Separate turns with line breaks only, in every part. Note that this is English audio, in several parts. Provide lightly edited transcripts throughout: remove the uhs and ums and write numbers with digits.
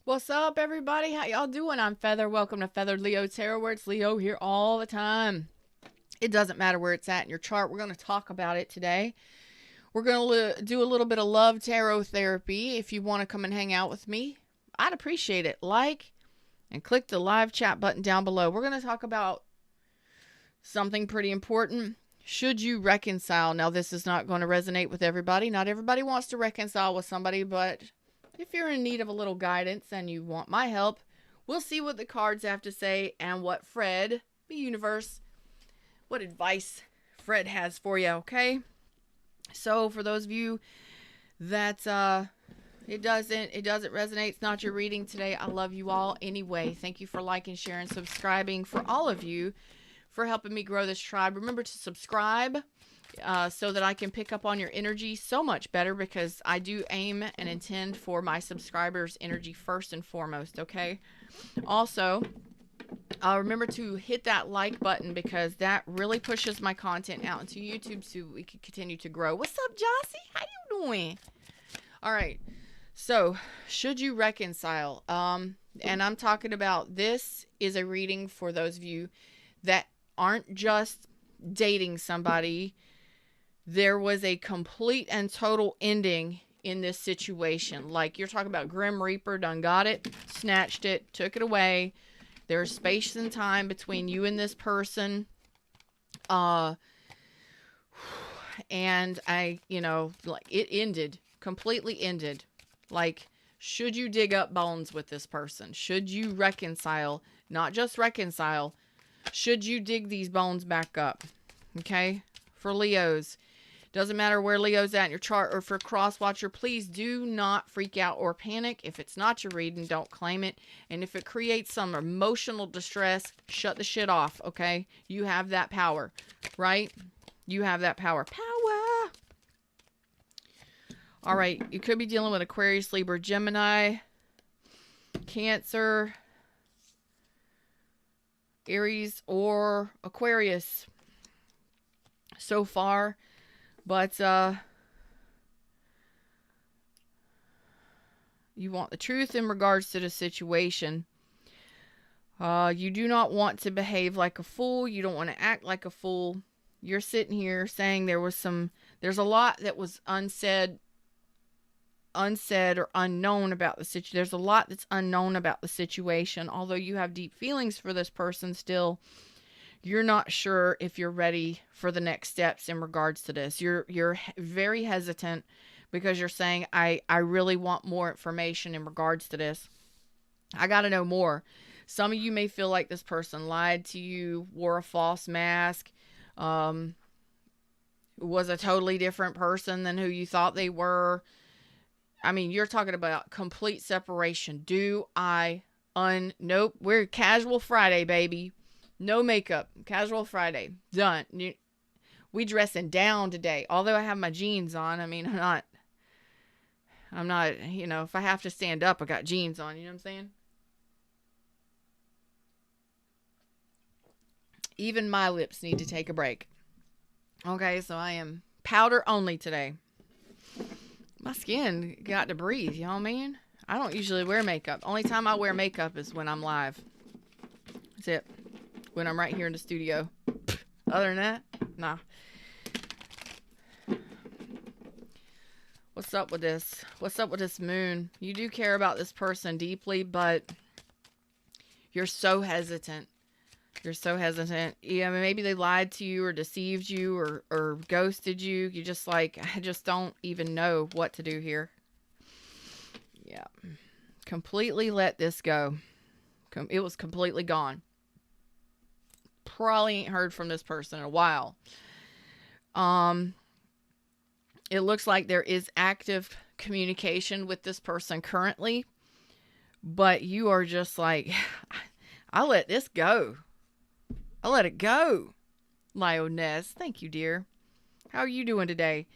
What's up, everybody? How y'all doing? I'm Feather. Welcome to Feathered Leo Tarot, where it's Leo here all the time. It doesn't matter where it's at in your chart. We're going to talk about it today. We're going to do a little bit of love tarot therapy. If you want to come and hang out with me, I'd appreciate it. Like and click the live chat button down below. We're going to talk about something pretty important. Should you reconcile? Now, this is not going to resonate with everybody. Not everybody wants to reconcile with somebody, but if you're in need of a little guidance and you want my help, we'll see what the cards have to say and what Fred, the universe, what advice Fred has for you, okay? So for those of you that it doesn't resonate, it's not your reading today, I love you all anyway. Thank you for liking, sharing, subscribing. For all of you, for helping me grow this tribe. Remember to subscribe so that I can pick up on your energy so much better, because I do aim and intend for my subscribers' energy first and foremost, okay? Also, remember to hit that like button, because that really pushes my content out into YouTube so we can continue to grow. What's up, Jossie? How you doing? All right. So, should you reconcile? And I'm talking about, this is a reading for those of you that aren't just dating somebody. There was a complete and total ending in this situation. Like, you're talking about Grim Reaper done got it, snatched it, took it away. There's space and time between you and this person. And like, it ended, completely ended. Like, should you dig up bones with this person? Should you reconcile? Not just reconcile. Should you dig these bones back up? Okay? For Leos. Doesn't matter where Leo's at in your chart, or for cross watcher, please do not freak out or panic. If it's not your reading, don't claim it. And if it creates some emotional distress, shut the shit off, okay? You have that power, right? You have that power. Power! All right, you could be dealing with Aquarius, Libra, Gemini, Cancer, Aries, or Aquarius so far. But you want the truth in regards to the situation. You do not want to behave like a fool. You don't want to act like a fool. You're sitting here saying there's a lot that was unsaid or unknown about the situation. There's a lot that's unknown about the situation. Although you have deep feelings for this person still, you're not sure if you're ready for the next steps in regards to this. You're very hesitant, because you're saying, I really want more information in regards to this. I got to know more. Some of you may feel like this person lied to you, wore a false mask, was a totally different person than who you thought they were. I mean, you're talking about complete separation. Nope, we're casual Friday, baby. No makeup. Casual Friday. Done. We dressing down today. Although I have my jeans on. I mean, I'm not, if I have to stand up, I got jeans on. You know what I'm saying? Even my lips need to take a break. Okay, so I am powder only today. My skin got to breathe, you know what I mean? I don't usually wear makeup. Only time I wear makeup is when I'm live. That's it. When I'm right here in the studio. Other than that, nah. What's up with this? What's up with this moon? You do care about this person deeply, but you're so hesitant. You're so hesitant. Yeah, maybe they lied to you or deceived you or ghosted you. You just like, I just don't even know what to do here. Yeah. Completely let this go. It was completely gone. Probably ain't heard from this person in a while. It looks like there is active communication with this person currently, but you are just like, I'll let this go. I'll let it go. Lioness, thank you, dear. How are you doing today?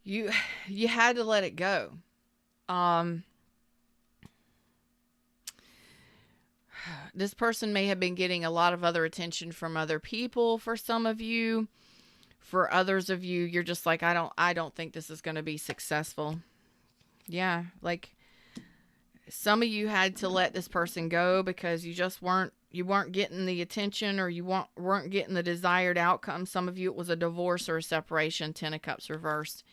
You had to let it go. This person may have been getting a lot of other attention from other people for some of you. For others of you, you're just like, I don't think this is going to be successful. Yeah, like, Some of you had to let this person go because you weren't getting the attention, or you weren't getting the desired outcome. Some of you, it was a divorce or a separation. 10 of Cups reversed.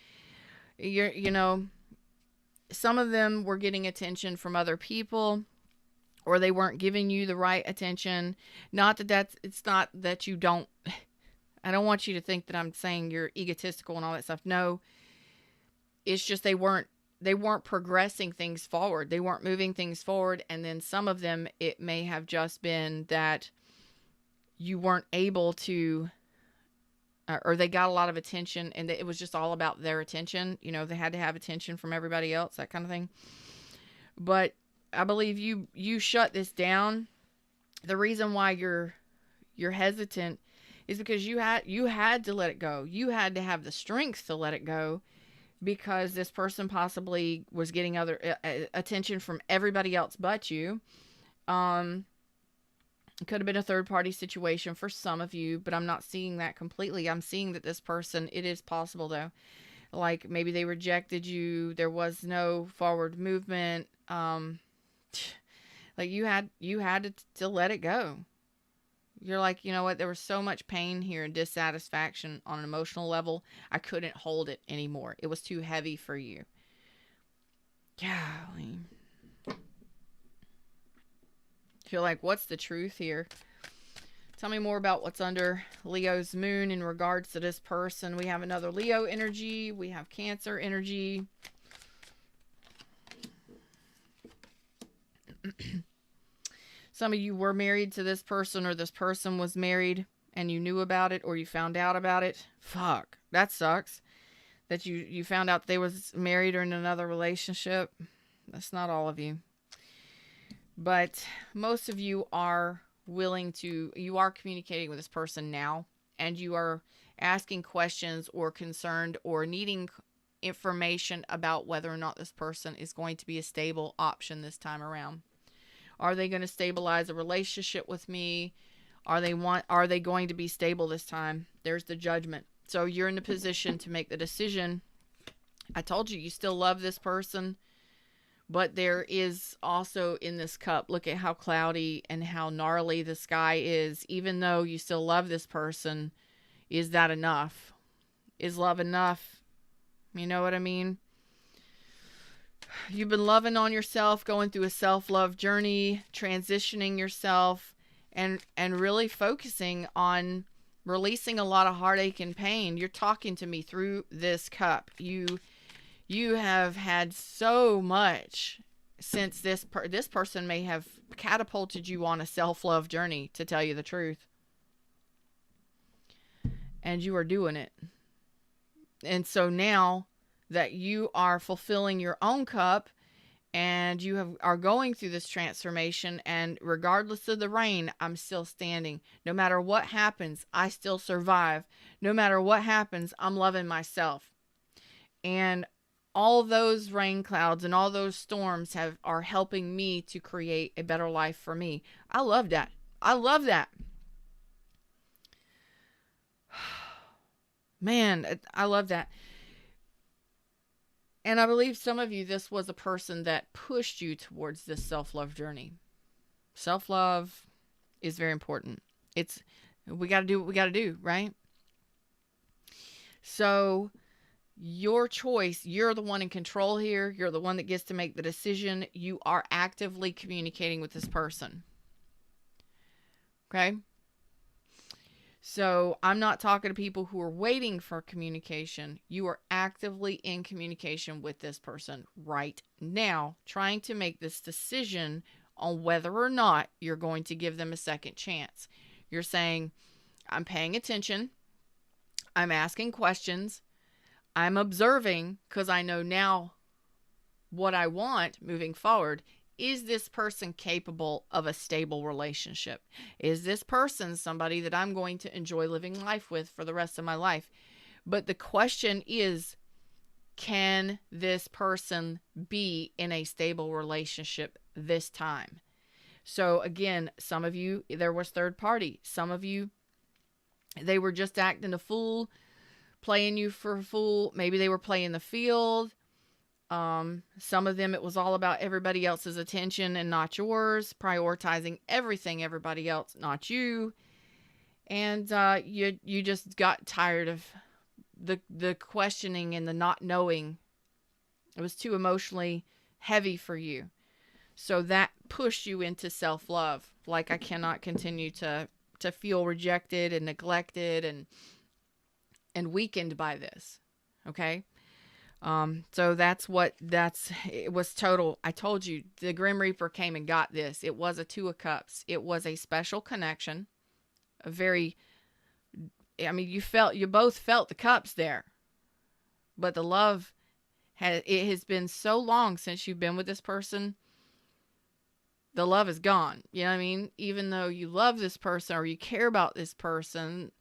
You know, some of them were getting attention from other people, or they weren't giving you the right attention. It's not that you don't, I don't want you to think that I'm saying you're egotistical and all that stuff. No, it's just they weren't progressing things forward. They weren't moving things forward. And then some of them, it may have just been that you weren't able to, or they got a lot of attention and it was just all about their attention. You know, they had to have attention from everybody else, that kind of thing. But I believe you shut this down. The reason why you're hesitant is because you had to let it go. You had to have the strength to let it go, because this person possibly was getting other attention from everybody else but you. It could have been a third party situation for some of you, but I'm not seeing that completely. I'm seeing that this person, it is possible though, like maybe they rejected you. There was no forward movement. Like you had to let it go. You're like, you know what? There was so much pain here and dissatisfaction on an emotional level. I couldn't hold it anymore. It was too heavy for you. Golly. You're like, what's the truth here? Tell me more about what's under Leo's moon in regards to this person. We have another Leo energy. We have Cancer energy. Some of you were married to this person, or this person was married and you knew about it, or you found out about it. Fuck, that sucks. That you found out they was married or in another relationship. That's not all of you. But most of you are you are communicating with this person now, and you are asking questions or concerned or needing information about whether or not this person is going to be a stable option this time around. Are they going to stabilize a relationship with me? Are they going to be stable this time? There's the Judgment. So you're in a position to make the decision. I told you still love this person, but there is also in this cup, look at how cloudy and how gnarly the sky is. Even though you still love this person, is that enough? Is love enough? You know what I mean? You've been loving on yourself, going through a self-love journey, transitioning yourself, and really focusing on releasing a lot of heartache and pain. You're talking to me through this cup. You have had so much since this person may have catapulted you on a self-love journey, to tell you the truth. And you are doing it. And so now that you are fulfilling your own cup and you are going through this transformation, and regardless of the rain, I'm still standing. No matter what happens, I still survive. No matter what happens, I'm loving myself. And all those rain clouds and all those storms are helping me to create a better life for me. I love that. I love that. Man, I love that. And I believe some of you, this was a person that pushed you towards this self-love journey. Self-love is very important. We got to do what we got to do, right? So your choice, you're the one in control here. You're the one that gets to make the decision. You are actively communicating with this person. Okay? So I'm not talking to people who are waiting for communication. You are actively in communication with this person right now, trying to make this decision on whether or not you're going to give them a second chance. You're saying, I'm paying attention. I'm asking questions. I'm observing, because I know now what I want moving forward. Is this person capable of a stable relationship? Is this person somebody that I'm going to enjoy living life with for the rest of my life? But the question is, can this person be in a stable relationship this time? So again, some of you, there was third party. Some of you, they were just acting a fool, playing you for a fool. Maybe they were playing the field. Some of them, it was all about everybody else's attention and not yours, prioritizing everything everybody else, not you. And you just got tired of the questioning and the not knowing. It was too emotionally heavy for you. So that pushed you into self-love. Like, I cannot continue to feel rejected and neglected and weakened by this. Okay? So it was total. I told you, the Grim Reaper came and got this. It was a Two of Cups. It was a special connection. A very, I mean, you both felt the cups there. But the love, it has been so long since you've been with this person. The love is gone. You know what I mean? Even though you love this person or you care about this person,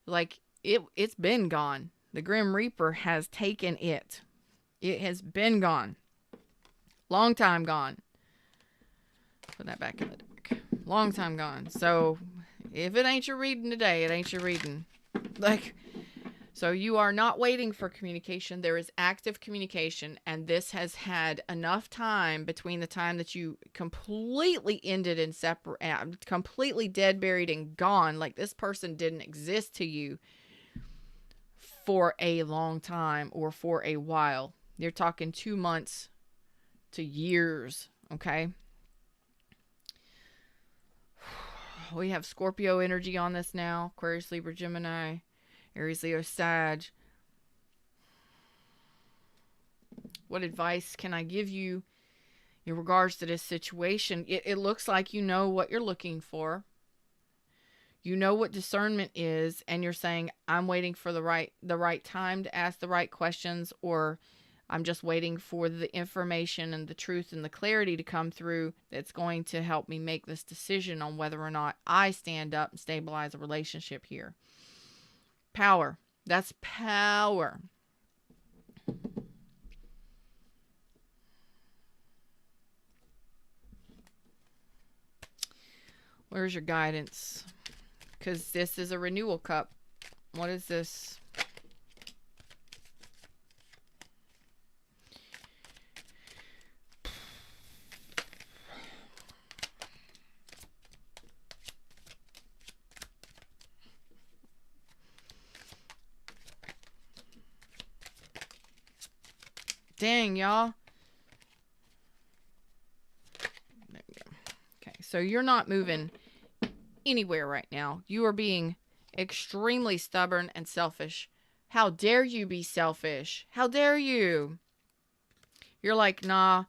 like, it's been gone. The Grim Reaper has taken it. It has been gone. Long time gone. Put that back in the deck. Long time gone. So, if it ain't your reading today, it ain't your reading. Like, so you are not waiting for communication. There is active communication, and this has had enough time between the time that you completely ended and separate, completely dead, buried, and gone. Like, this person didn't exist to you for a long time or for a while. You're talking 2 months to years, okay? We have Scorpio energy on this now. Aquarius, Libra, Gemini, Aries, Leo, Sag. What advice can I give you in regards to this situation? It looks like you know what you're looking for. You know what discernment is, and you're saying, I'm waiting for the right time to ask the right questions, or I'm just waiting for the information and the truth and the clarity to come through that's going to help me make this decision on whether or not I stand up and stabilize a relationship here. Power. That's power. Where's your guidance? Because this is a renewal cup. What is this? Dang, y'all. There we go. Okay, so you're not moving anywhere right now. You are being extremely stubborn and selfish. How dare you be selfish? How dare you? You're like, nah,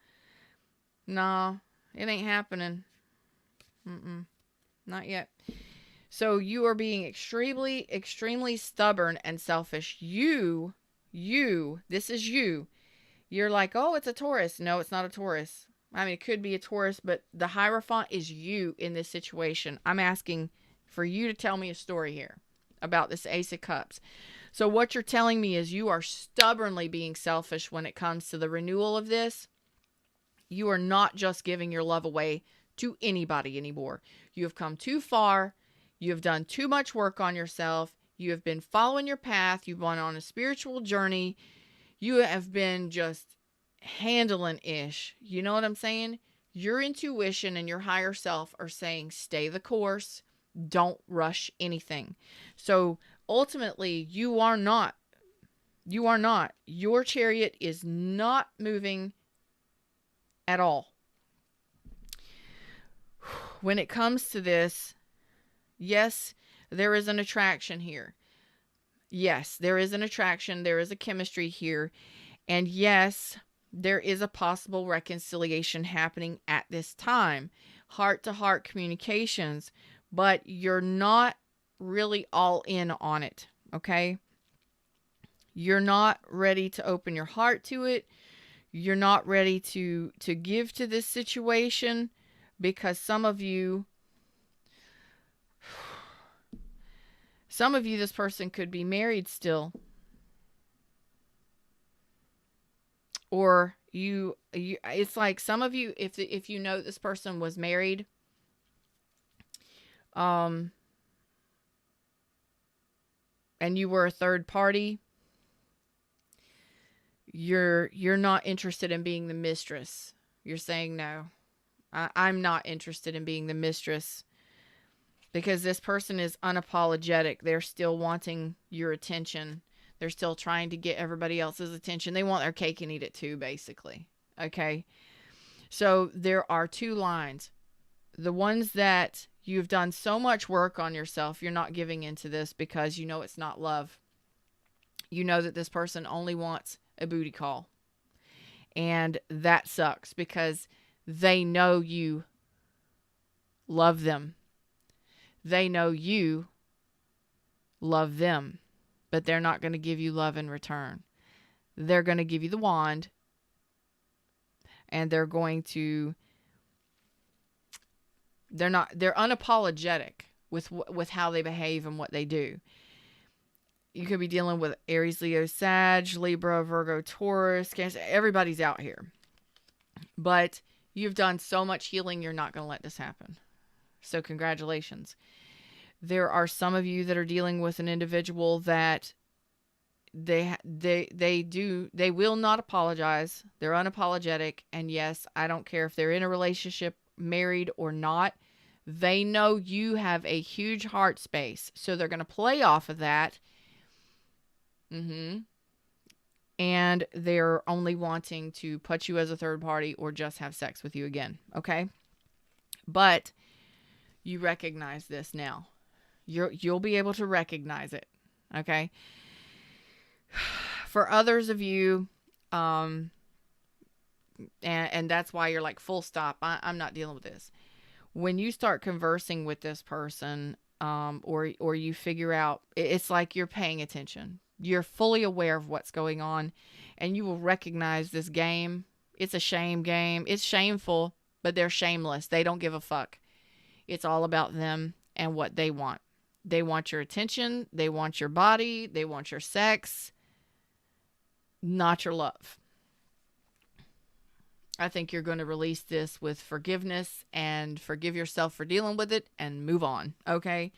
it ain't happening. Not yet. So you are being extremely, extremely stubborn and selfish. This is you. You're like, oh, it's a Taurus. No, it's not a Taurus. I mean, it could be a Taurus, but the Hierophant is you in this situation. I'm asking for you to tell me a story here about this Ace of Cups. So what you're telling me is you are stubbornly being selfish when it comes to the renewal of this. You are not just giving your love away to anybody anymore. You have come too far. You have done too much work on yourself. You have been following your path. You've gone on a spiritual journey. You have been just handling ish. You know what I'm saying? Your intuition and your higher self are saying, stay the course. Don't rush anything. So ultimately, you are not. Your chariot is not moving at all. When it comes to this, yes, there is an attraction here. Yes, there is an attraction. There is a chemistry here. And yes, there is a possible reconciliation happening at this time. Heart-to-heart communications. But you're not really all in on it, okay? You're not ready to open your heart to it. You're not ready to give to this situation because some of you, this person could be married still. Or you it's like some of you, if you know this person was married, and you were a third party, You're not interested in being the mistress. You're saying no. I'm not interested in being the mistress, because this person is unapologetic. They're still wanting your attention. They're still trying to get everybody else's attention. They want their cake and eat it too, basically. Okay. So there are two lines. The ones that you've done so much work on yourself, you're not giving into this because you know it's not love. You know that this person only wants a booty call. And that sucks because they know you love them. They know you love them, but they're not going to give you love in return. They're going to give you the wand, and they're unapologetic with how they behave and what they do. You could be dealing with Aries, Leo, Sag, Libra, Virgo, Taurus, Cancer. Everybody's out here. But you've done so much healing, you're not going to let this happen. So congratulations. There are some of you that are dealing with an individual that they will not apologize. They're unapologetic. And yes, I don't care if they're in a relationship, married or not. They know you have a huge heart space. So they're going to play off of that. And they're only wanting to put you as a third party or just have sex with you again. Okay. But you recognize this now. You'll be able to recognize it. Okay. For others of you, and that's why you're like, full stop. I'm not dealing with this. When you start conversing with this person, or you figure out, it's like you're paying attention. You're fully aware of what's going on, and you will recognize this game. It's a shame game. It's shameful, but they're shameless. They don't give a fuck. It's all about them and what they want. They want your attention. They want your body. They want your sex, not your love. I think you're going to release this with forgiveness and forgive yourself for dealing with it and move on. Okay.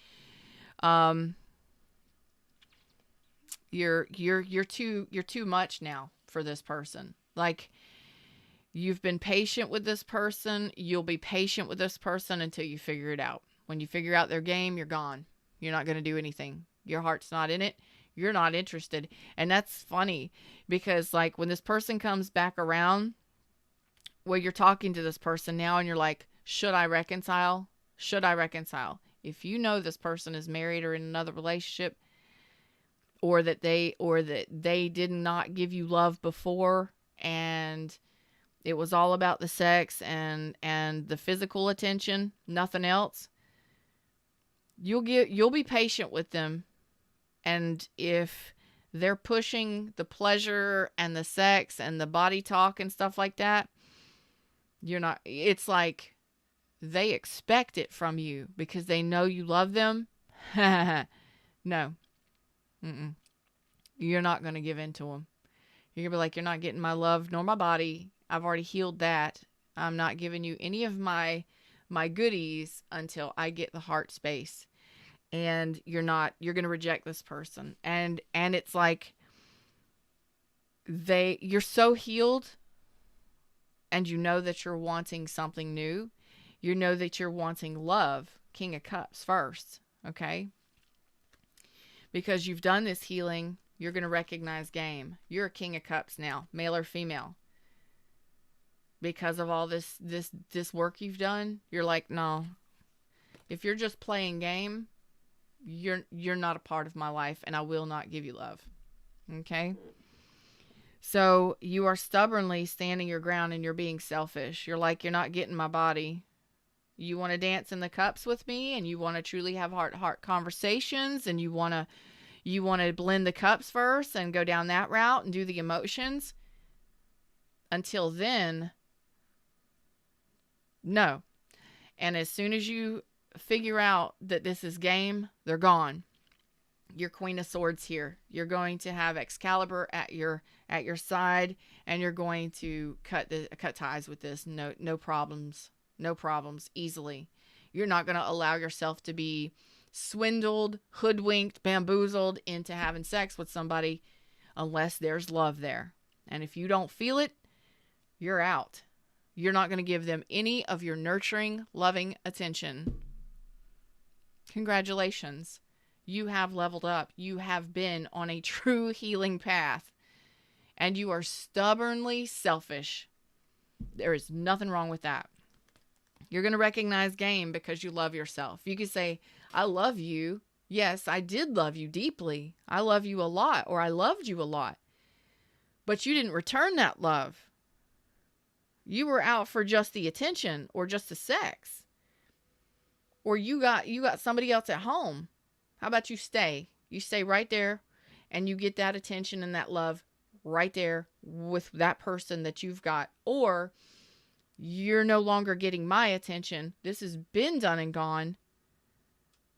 You're too much now for this person. Like, you've been patient with this person. You'll be patient with this person until you figure it out. When you figure out their game, you're gone. You're not going to do anything. Your heart's not in it. You're not interested. And that's funny because, like, when this person comes back around, where you're talking to this person now and you're like, should I reconcile? Should I reconcile? If you know this person is married or in another relationship, or that they did not give you love before and it was all about the sex and the physical attention, nothing else, you'll be patient with them. And if they're pushing the pleasure and the sex and the body talk and stuff like that, you're not, it's like they expect it from you because they know you love them. No. You're not going to give in to them. You're going to be like, you're not getting my love nor my body. I've already healed that. I'm not giving you any of my goodies until I get the heart space. And you're going to reject this person. And it's like you're so healed, and you know that you're wanting something new. You know that you're wanting love, King of Cups first. Okay. Because you've done this healing, you're going to recognize game. You're a King of Cups now, male or female. Because of all this work you've done, you're like, no. If you're just playing game, you're not a part of my life, and I will not give you love. Okay? So you are stubbornly standing your ground, and you're being selfish. You're like, you're not getting my body. You want to dance in the cups with me, and you want to truly have heart-to-heart conversations, and you want to blend the cups first and go down that route and do the emotions. Until then, no. And as soon as you figure out that this is game, they're gone. Your Queen of Swords here. You're going to have Excalibur at your side, and you're going to cut ties with this. No problems. No problems, easily. You're not going to allow yourself to be swindled, hoodwinked, bamboozled into having sex with somebody unless there's love there. And if you don't feel it, you're out. You're not going to give them any of your nurturing, loving attention. Congratulations. You have leveled up. You have been on a true healing path. And you are stubbornly selfish. There is nothing wrong with that. You're going to recognize game because you love yourself. You can say, I love you. Yes, I did love you deeply. I love you a lot, or I loved you a lot. But you didn't return that love. You were out for just the attention or just the sex. Or you got somebody else at home. How about you stay? You stay right there and you get that attention and that love right there with that person that you've got. Or you're no longer getting my attention. This has been done and gone.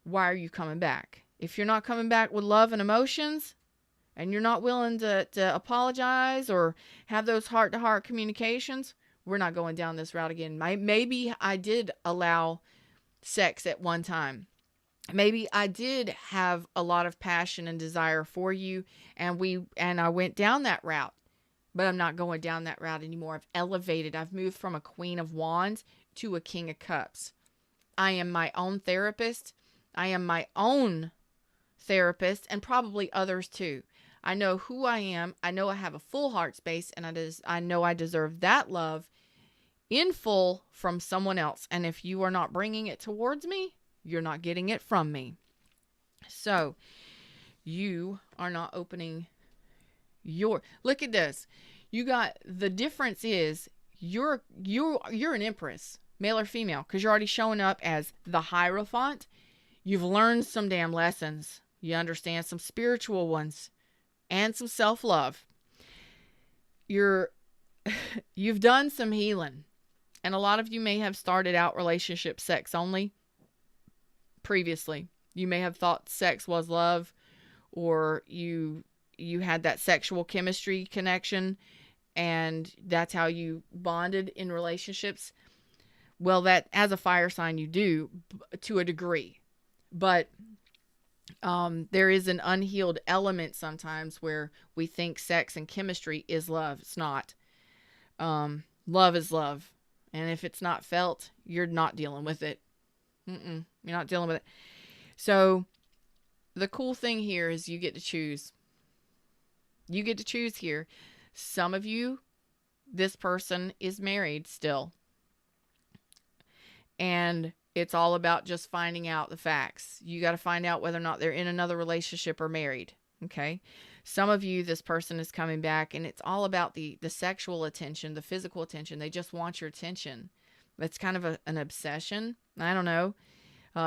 Why are you coming back? If you're not coming back with love and emotions, and you're not willing to apologize or have those heart-to-heart communications, we're not going down this route again. Maybe I did allow sex at one time. Maybe I did have a lot of passion and desire for you, and I went down that route. But I'm not going down that route anymore. I've elevated. I've moved from a Queen of Wands to a King of Cups. I am my own therapist. I am my own therapist, and probably others too. I know who I am. I know I have a full heart space, and I know I deserve that love in full from someone else. And if you are not bringing it towards me, you're not getting it from me. So you are not opening your, look at this. You got, the difference is you're an empress, male or female, because you're already showing up as the Hierophant. You've learned some damn lessons. You understand some spiritual ones and some self-love. You've done some healing. And a lot of you may have started out relationship sex only previously. You may have thought sex was love, or you had that sexual chemistry connection, and that's how you bonded in relationships. Well, that, as a fire sign, you do to a degree. But there is an unhealed element sometimes where we think sex and chemistry is love. It's not. Love is love. And if it's not felt, you're not dealing with it. You're not dealing with it. So the cool thing here is you get to choose. You get to choose here. Some of you, this person is married still. And it's all about just finding out the facts. You got to find out whether or not they're in another relationship or married. Okay. Some of you, this person is coming back, and it's all about the sexual attention, the physical attention. They just want your attention. It's kind of an obsession. I don't know.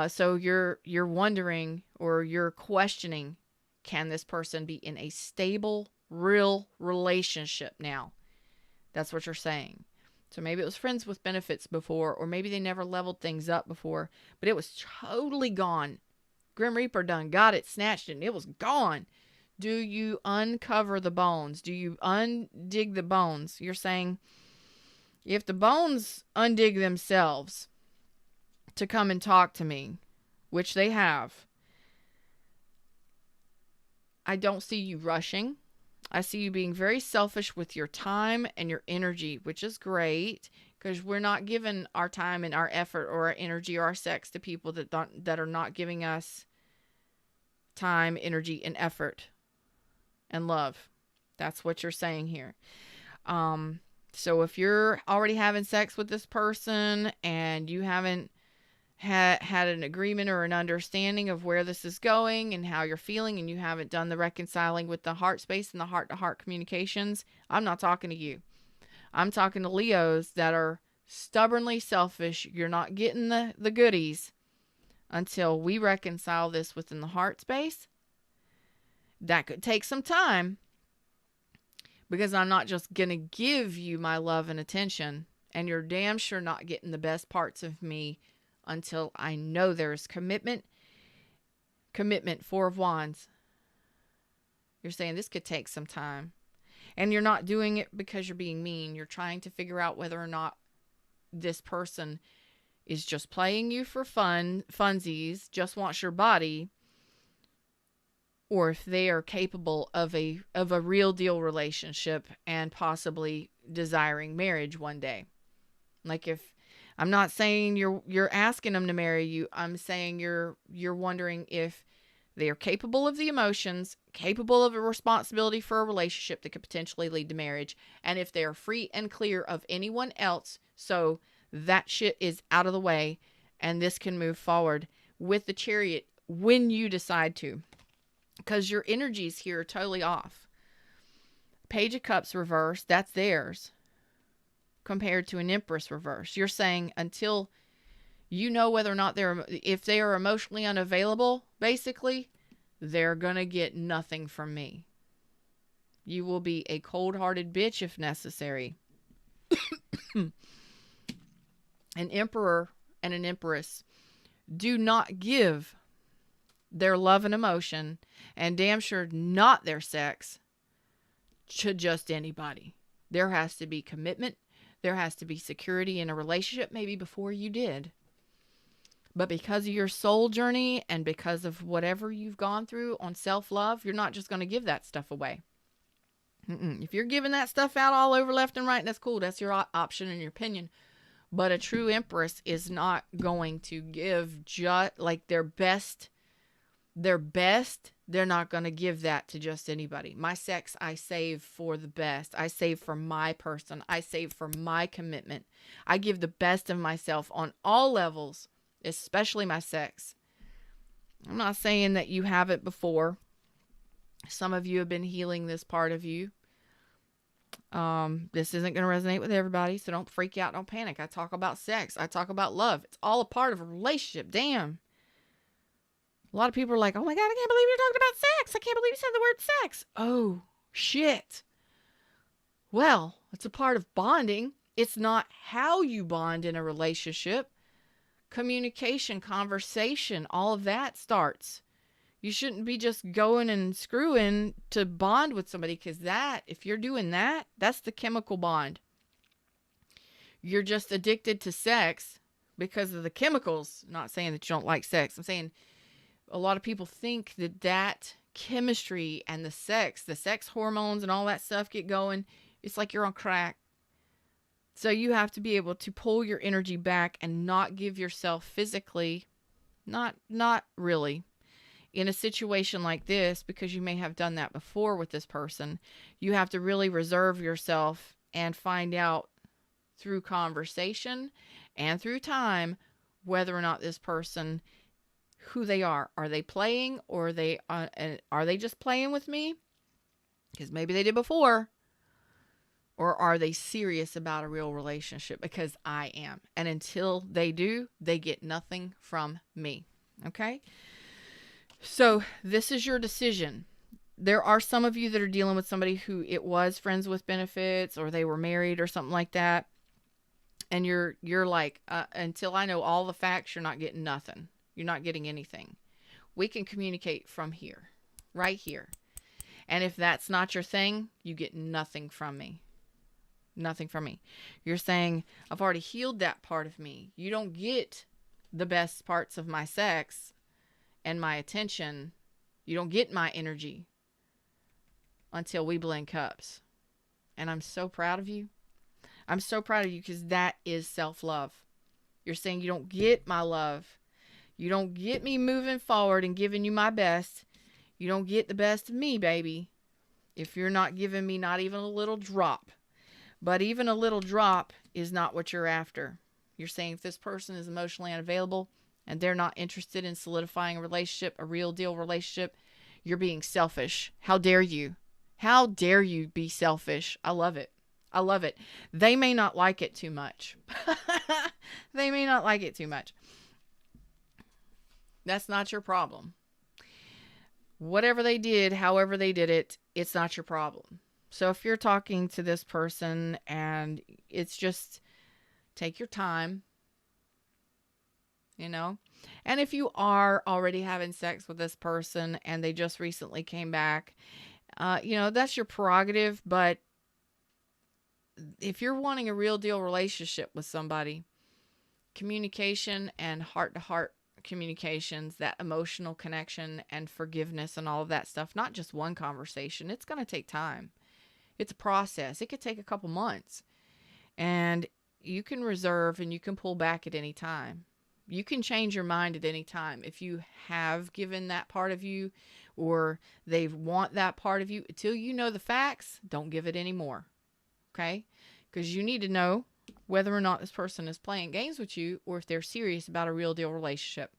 So you're wondering, or you're questioning, can this person be in a stable, real relationship now? That's what you're saying. So maybe it was friends with benefits before, or maybe they never leveled things up before, but it was totally gone. Grim Reaper done got it, snatched it, and it was gone. Do you uncover the bones? Do you undig the bones? You're saying, if the bones undig themselves to come and talk to me, which they have, I don't see you rushing. I see you being very selfish with your time and your energy, which is great, because we're not giving our time and our effort or our energy or our sex to people that are not giving us time, energy, and effort and love. That's what you're saying here. So if you're already having sex with this person and you haven't had an agreement or an understanding of where this is going and how you're feeling, and you haven't done the reconciling with the heart space and the heart-to-heart communications, I'm not talking to you. I'm talking to Leos that are stubbornly selfish. You're not getting the goodies until we reconcile this within the heart space. That could take some time, because I'm not just going to give you my love and attention, and you're damn sure not getting the best parts of me until I know there's commitment. Commitment, Four of Wands. You're saying this could take some time. And you're not doing it because you're being mean. You're trying to figure out whether or not this person is just playing you for funsies, just wants your body, or if they are capable of a real deal relationship and possibly desiring marriage one day. Like, if I'm not saying you're asking them to marry you, I'm saying you're wondering if they are capable of the emotions, capable of a responsibility for a relationship that could potentially lead to marriage, and if they are free and clear of anyone else, so that shit is out of the way and this can move forward with the Chariot when you decide to. Because your energies here are totally off. Page of Cups reverse, that's theirs, compared to an Empress reverse. You're saying until you know whether or not if they are emotionally unavailable, basically, they're going to get nothing from me. You will be a cold-hearted bitch if necessary. An Emperor and an Empress do not give their love and emotion, and damn sure not their sex, to just anybody. There has to be commitment. There has to be security in a relationship, maybe before you did. But because of your soul journey and because of whatever you've gone through on self-love, you're not just going to give that stuff away. If you're giving that stuff out all over left and right, that's cool. That's your option and your opinion. But a true Empress is not going to give just like their best. They're not going to give that to just anybody. My sex, I save for the best. I save for my person. I save for my commitment. I give the best of myself on all levels, especially my sex. I'm not saying that you haven't before. Some of you have been healing this part of you. This isn't going to resonate with everybody, so don't freak out. Don't panic. I talk about sex. I talk about love. It's all a part of a relationship. Damn. A lot of people are like, oh my God, I can't believe you're talking about sex. I can't believe you said the word sex. Oh, shit. Well, it's a part of bonding. It's not how you bond in a relationship. Communication, conversation, all of that starts. You shouldn't be just going and screwing to bond with somebody, because that, if you're doing that, that's the chemical bond. You're just addicted to sex because of the chemicals. I'm not saying that you don't like sex. I'm saying a lot of people think that chemistry and the sex hormones and all that stuff get going. It's like you're on crack. So you have to be able to pull your energy back and not give yourself physically, not really, in a situation like this, because you may have done that before with this person. You have to really reserve yourself and find out through conversation and through time whether or not this person, who they are. Are they playing, or are they just playing with me? Because maybe they did before. Or are they serious about a real relationship? Because I am. And until they do, they get nothing from me. Okay? So this is your decision. There are some of you that are dealing with somebody who it was friends with benefits, or they were married or something like that. And you're like, until I know all the facts, you're not getting nothing. You're not getting anything. We can communicate from here, right here. And if that's not your thing, you get nothing from me. Nothing from me. You're saying, I've already healed that part of me. You don't get the best parts of my sex and my attention. You don't get my energy until we blend cups. And I'm so proud of you. I'm so proud of you, because that is self-love. You're saying you don't get my love. You don't get me moving forward and giving you my best. You don't get the best of me, baby, if you're not giving me not even a little drop. But even a little drop is not what you're after. You're saying if this person is emotionally unavailable and they're not interested in solidifying a relationship, a real deal relationship, you're being selfish. How dare you? How dare you be selfish? I love it. I love it. They may not like it too much. They may not like it too much. That's not your problem. Whatever they did, however they did it, it's not your problem. So if you're talking to this person and it's just, take your time, and if you are already having sex with this person and they just recently came back, that's your prerogative. But if you're wanting a real deal relationship with somebody, communication and heart to heart communications, that emotional connection and forgiveness and all of that stuff. Not just one conversation. It's going to take time. It's a process. It could take a couple months. And you can reserve and you can pull back at any time. You can change your mind at any time. If you have given that part of you, or they want that part of you, until you know the facts, don't give it anymore. Okay? Because you need to know whether or not this person is playing games with you, or if they're serious about a real deal relationship.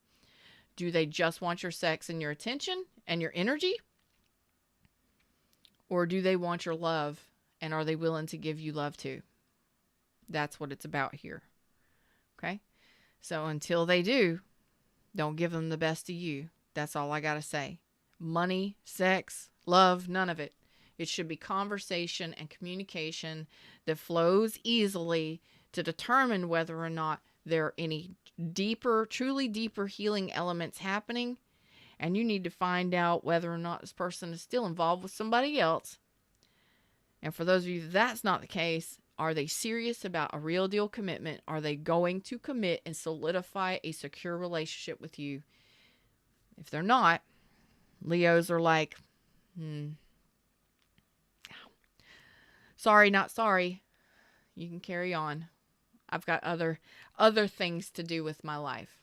Do they just want your sex and your attention and your energy? Or do they want your love, and are they willing to give you love too? That's what it's about here. Okay? So until they do, don't give them the best of you. That's all I got to say. Money, sex, love, none of it. It should be conversation and communication that flows easily to determine whether or not there are any deeper, truly deeper healing elements happening. And you need to find out whether or not this person is still involved with somebody else. And for those of you that's not the case, are they serious about a real deal commitment? Are they going to commit and solidify a secure relationship with you? If they're not, Leos are like, sorry, not sorry. You can carry on. I've got other things to do with my life.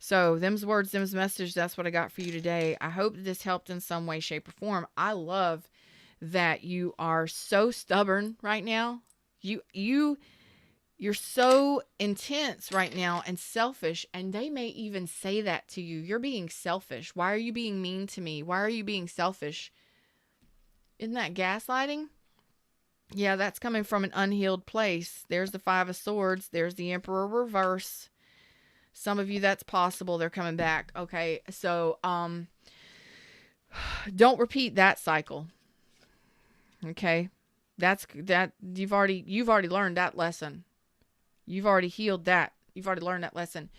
So, them's words, them's message. That's what I got for you today. I hope this helped in some way, shape, or form. I love that you are so stubborn right now. You're so intense right now and selfish, and they may even say that to you. You're being selfish. Why are you being mean to me? Why are you being selfish? Isn't that gaslighting? Yeah, that's coming from an unhealed place. There's the Five of Swords. There's the Emperor reverse. Some of you, that's possible. They're coming back. Okay, so don't repeat that cycle. Okay, you've already learned that lesson. You've already healed that. You've already learned that lesson.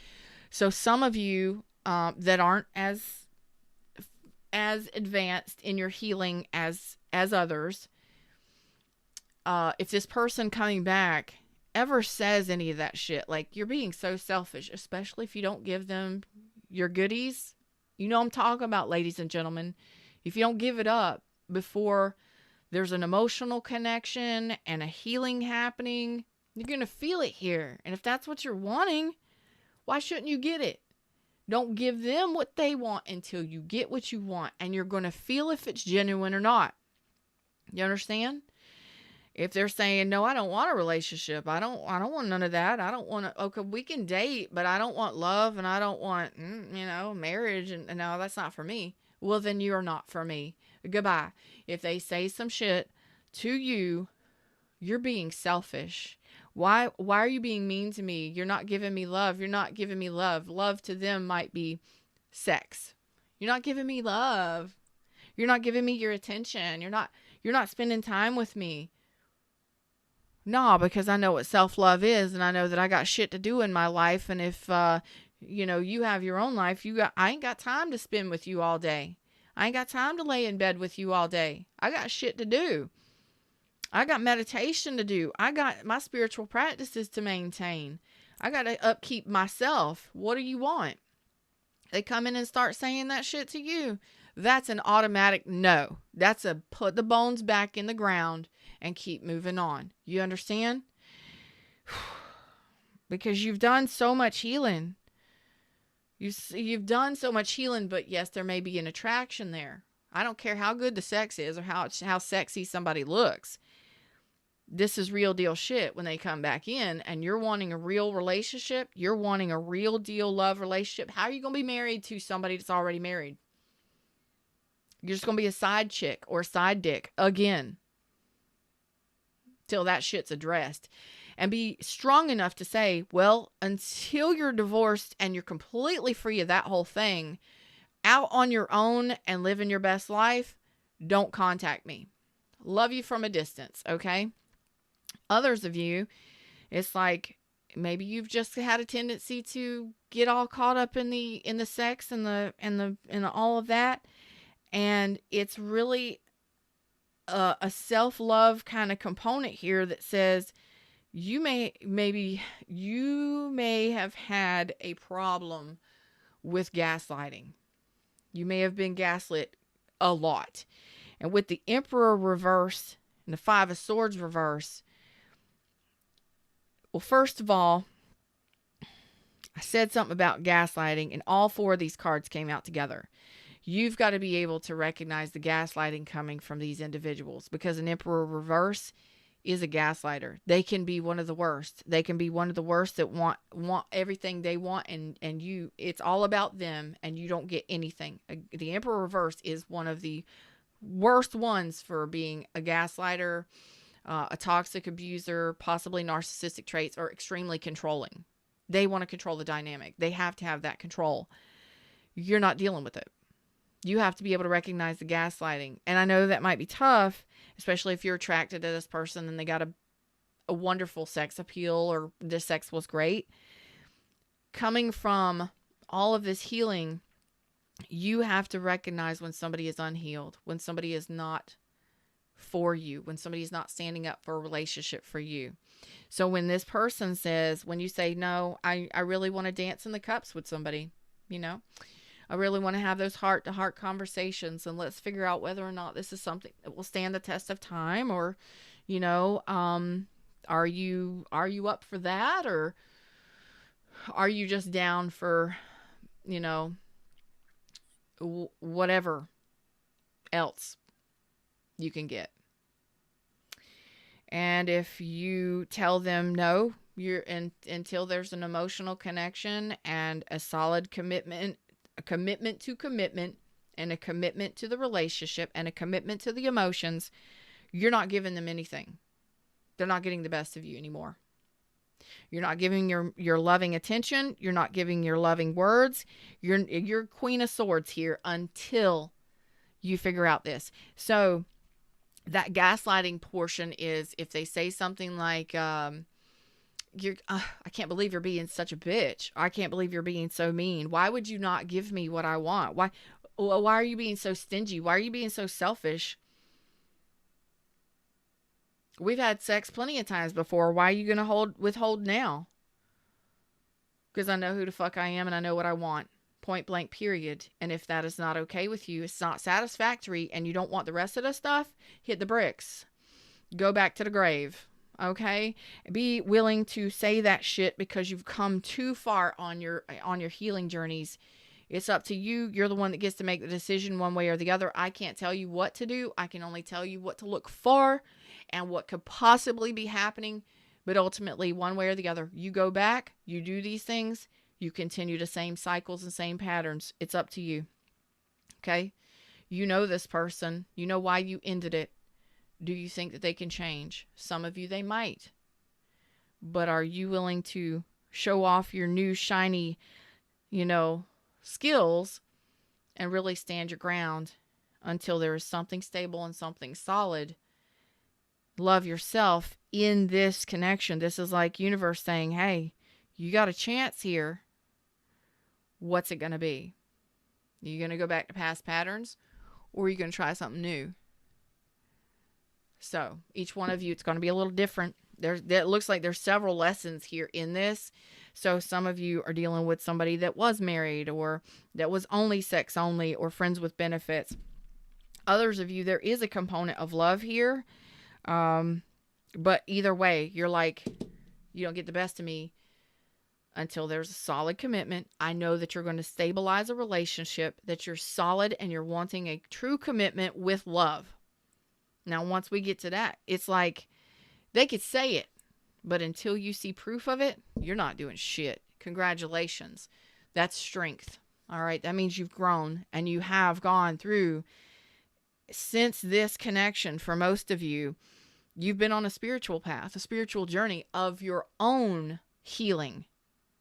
So some of you that aren't as advanced in your healing as others, if this person coming back ever says any of that shit, like you're being so selfish, especially if you don't give them your goodies, you know I'm talking about, ladies and gentlemen. If you don't give it up before there's an emotional connection and a healing happening, you're going to feel it here. And if that's what you're wanting, why shouldn't you get it? Don't give them what they want until you get what you want. And you're going to feel if it's genuine or not. You understand? If they're saying, no, I don't want a relationship. I don't want none of that. I don't want to, okay, we can date, but I don't want love and I don't want, marriage. And no, that's not for me. Well, then you are not for me. Goodbye. If they say some shit to you, you're being selfish. Why are you being mean to me? You're not giving me love. You're not giving me love. Love to them might be sex. You're not giving me love. You're not giving me your attention. You're not spending time with me. No, because I know what self-love is, and I know that I got shit to do in my life. And if you have your own life, I ain't got time to spend with you all day. I ain't got time to lay in bed with you all day. I got shit to do. I got meditation to do. I got my spiritual practices to maintain. I got to upkeep myself. What do you want? They come in and start saying that shit to you. That's an automatic no. That's a put the bones back in the ground and keep moving on. You understand? Because you've done so much healing. You've done so much healing, but yes, there may be an attraction there. I don't care how good the sex is or how sexy somebody looks. This is real deal shit when they come back in and you're wanting a real relationship. You're wanting a real deal love relationship. How are you going to be married to somebody that's already married? You're just going to be a side chick or a side dick again till that shit's addressed. And be strong enough to say, well, until you're divorced and you're completely free of that whole thing, out on your own and living your best life, don't contact me. Love you from a distance, okay? Others of you, it's like maybe you've just had a tendency to get all caught up in the sex and the all of that, and it's really a self-love kind of component here that says you may have had a problem with gaslighting. You may have been gaslit a lot. And with the Emperor reverse and the Five of Swords reverse, well, first of all, I said something about gaslighting, and all four of these cards came out together. You've got to be able to recognize the gaslighting coming from these individuals, because an Emperor reverse is a gaslighter. They can be one of the worst. They can be one of the worst that want everything they want, and you, it's all about them, and you don't get anything. The Emperor reverse is one of the worst ones for being a gaslighter, a toxic abuser, possibly narcissistic traits, or extremely controlling. They want to control the dynamic. They have to have that control. You're not dealing with it. You have to be able to recognize the gaslighting. And I know that might be tough, especially if you're attracted to this person and they got a wonderful sex appeal, or the sex was great. Coming from all of this healing, you have to recognize when somebody is unhealed, when somebody is not for you, when somebody is not standing up for a relationship for you. So when this person says, when you say, no, I really want to dance in the cups with somebody, I really want to have those heart-to-heart conversations, and let's figure out whether or not this is something that will stand the test of time, or, are you up for that, or are you just down for, whatever else you can get? And if you tell them no, until there's an emotional connection and a solid commitment, a commitment to commitment, and a commitment to the relationship, and a commitment to the emotions, you're not giving them anything. They're not getting the best of you anymore. You're not giving your loving attention. You're not giving your loving words. You're Queen of Swords here until you figure out this. So that gaslighting portion is if they say something like, I can't believe you're being such a bitch. I can't believe you're being so mean. Why would you not give me what I want? Why are you being so stingy? Why are you being so selfish? We've had sex plenty of times before. Why are you going to withhold now? Because I know who the fuck I am, and I know what I want. Point blank, period. And if that is not okay with you, it's not satisfactory, and you don't want the rest of the stuff, hit the bricks. Go back to the grave. Okay? Be willing to say that shit, because you've come too far on your healing journeys. It's up to you. You're the one that gets to make the decision one way or the other. I can't tell you what to do. I can only tell you what to look for and what could possibly be happening. But ultimately, one way or the other, you go back, you do these things, you continue the same cycles and same patterns. It's up to you. Okay? You know this person. You know why you ended it. Do you think that they can change? Some of you, they might. But are you willing to show off your new shiny, skills and really stand your ground until there is something stable and something solid? Love yourself in this connection. This is like universe saying, hey, you got a chance here. What's it going to be? Are you going to go back to past patterns, or are you going to try something new? So each one of you, it's going to be a little different. It looks like there's several lessons here in this. So some of you are dealing with somebody that was married, or that was only sex only, or friends with benefits. Others of you, there is a component of love here. But either way, you're like, you don't get the best of me until there's a solid commitment. I know that you're going to stabilize a relationship, that you're solid, and you're wanting a true commitment with love. Now, once we get to that, it's like they could say it, but until you see proof of it, you're not doing shit. Congratulations. That's strength. All right. That means you've grown, and you have gone through, since this connection, for most of you, you've been on a spiritual path, a spiritual journey of your own healing.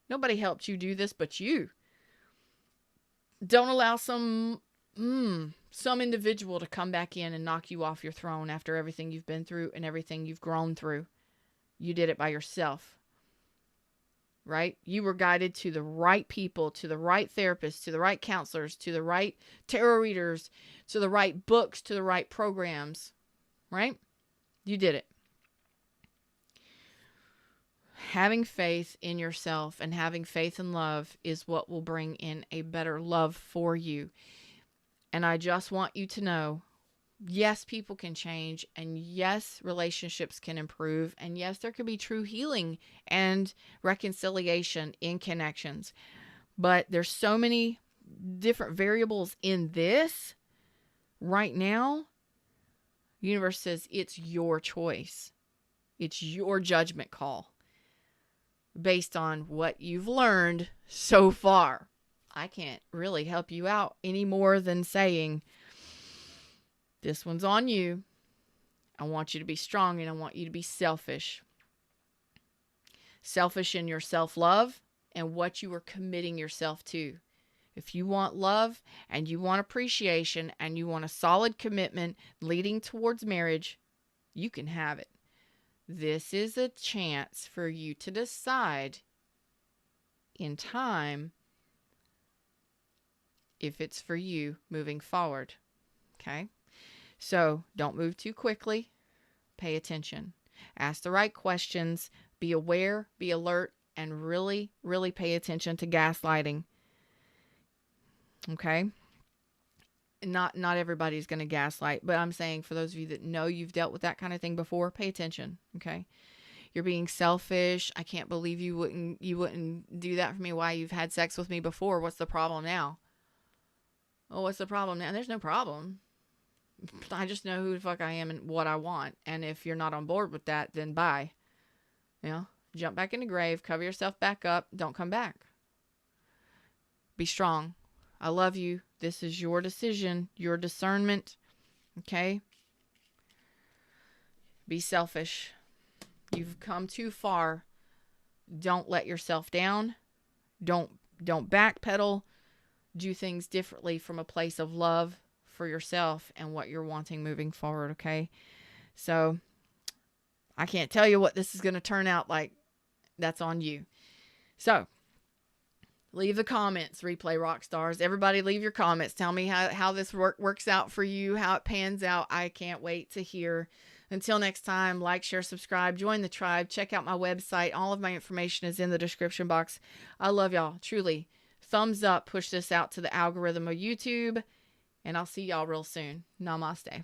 Nobody helped you do this but you. Don't allow some individual to come back in and knock you off your throne after everything you've been through and everything you've grown through. You did it by yourself. Right? You were guided to the right people, to the right therapists, to the right counselors, to the right tarot readers, to the right books, to the right programs. Right? You did it. having faith in yourself and having faith in love is what will bring in a better love for you. And I just want you to know, yes, people can change, and yes, relationships can improve, and yes, there can be true healing and reconciliation in connections. But there's so many different variables in this right now. The universe says it's your choice. It's your judgment call based on what you've learned so far. I can't really help you out any more than saying, this one's on you. I want you to be strong, and I want you to be selfish. Selfish in your self-love and what you are committing yourself to. If you want love and you want appreciation and you want a solid commitment leading towards marriage, you can have it. This is a chance for you to decide in time if it's for you moving forward. Okay? So don't move too quickly. Pay attention. Ask the right questions. Be aware, be alert, and really, really pay attention to gaslighting. Okay? Not everybody's going to gaslight, but I'm saying for those of you that know you've dealt with that kind of thing before, pay attention. Okay? You're being selfish. I can't believe you wouldn't do that for me. Why? You've had sex with me before. What's the problem now? Oh, what's the problem now? There's no problem. I just know who the fuck I am and what I want. And if you're not on board with that, then bye. You know, jump back in the grave, cover yourself back up, don't come back. Be strong. I love you. This is your decision, your discernment. Okay? Be selfish. You've come too far. Don't let yourself down. Don't backpedal. Do things differently from a place of love for yourself and what you're wanting moving forward, okay? So, I can't tell you what this is going to turn out like. That's on you. So, leave the comments, Replay Rock Stars. Everybody leave your comments. Tell me how this works out for you, how it pans out. I can't wait to hear. Until next time, like, share, subscribe, join the tribe, check out my website. All of my information is in the description box. I love y'all, truly. Thumbs up, push this out to the algorithm of YouTube, and I'll see y'all real soon. Namaste.